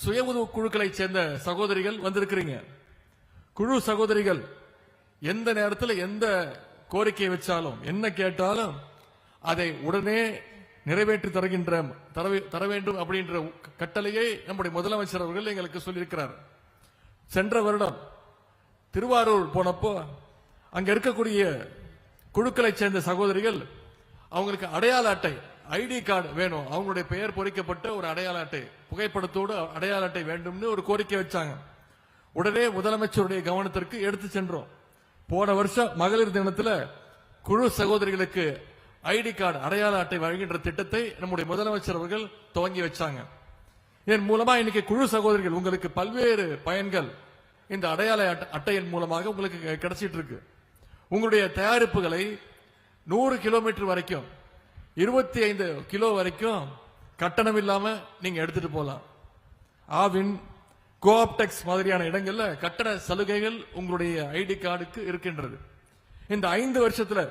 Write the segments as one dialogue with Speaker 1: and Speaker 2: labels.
Speaker 1: சுய உதவி குழுக்களை சேர்ந்த சகோதரிகள் வந்திருக்கிறீங்க. குழு சகோதரிகள் எந்த நேரத்தில் எந்த கோரிக்கையை வச்சாலும் என்ன கேட்டாலும் அதை உடனே நிறைவேற்றி தர வேண்டும் அப்படின்ற கட்டளையை நம்முடைய முதலமைச்சர் அவர்கள் எங்களுக்கு சொல்லியிருக்கிறார். சென்ற வருடம் திருவாரூர் போனப்போ அங்க இருக்கக்கூடிய குழுக்களை சேர்ந்த சகோதரிகள் அவங்களுக்கு அடையாள அட்டை ஐடி கார்டு வேணும், அவங்களுடைய பெயர் பொறிக்கப்பட்ட ஒரு அடையாள அட்டை புகைப்படத்தோடு அடையாள அட்டை வேண்டும்னு ஒரு கோரிக்கை வச்சாங்க. உடனே முதலமைச்சருடைய கவனத்திற்கு எடுத்து சென்றோம். போன வருஷம் மகளிர் தினத்தில் குழு சகோதரிகளுக்கு ஐடி கார்டு அடையாள அட்டை வழங்குகின்ற திட்டத்தை நம்முடைய முதலமைச்சர் அவர்கள் துவங்கி வச்சாங்க. இதன் மூலமா இன்னைக்கு குழு சகோதரிகள் உங்களுக்கு பல்வேறு பயன்கள் இந்த அடையாள அட்டையின் மூலமாக உங்களுக்கு கிடைச்சிட்டு இருக்கு. உங்களுடைய தயாரிப்புகளை 100 கிலோமீட்டர் வரைக்கும் 25 கிலோ வரைக்கும் கட்டணம் இல்லாம நீங்க எடுத்துட்டு போலாம். ஆவின் கோஆப்டெக்ஸ் மாதிரியான இடங்கள்ல கட்டண சலுகைகள் உங்களுடைய ஐடி கார்டுக்கு இருக்கின்றது. இந்த 5 வருஷத்துல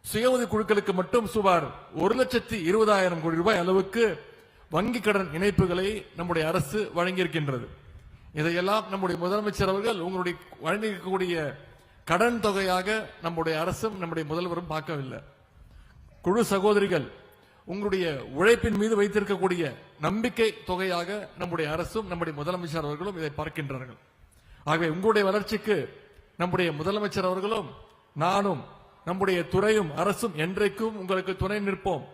Speaker 1: சுய உதவி குழுக்களுக்கு மட்டும் சுமார் 1,20,000 கோடி ரூபாய் அளவுக்கு வங்கி கடன் இணைப்புகளை நம்முடைய அரசு வழங்கியிருக்கின்றது. இதையெல்லாம் நம்முடைய முதலமைச்சர் அவர்கள் உங்களுடைய வழங்கக்கூடிய கடன் தொகையாக நம்முடைய அரசும் நம்முடைய முதல்வரும் பார்க்கவில்லை. குழு சகோதரிகள் உங்களுடைய உழைப்பின் மீது வைத்திருக்கக்கூடிய நம்பிக்கை தொகையாக நம்முடைய அரசும் நம்முடைய முதலமைச்சர் அவர்களும் இதை பார்க்கின்றார்கள். ஆகவே உங்களுடைய வளர்ச்சிக்கு நம்முடைய முதலமைச்சர் அவர்களும் நானும் நம்முடைய துறையும் அரசும் என்றைக்கும் உங்களுக்கு துணை நிற்போம்.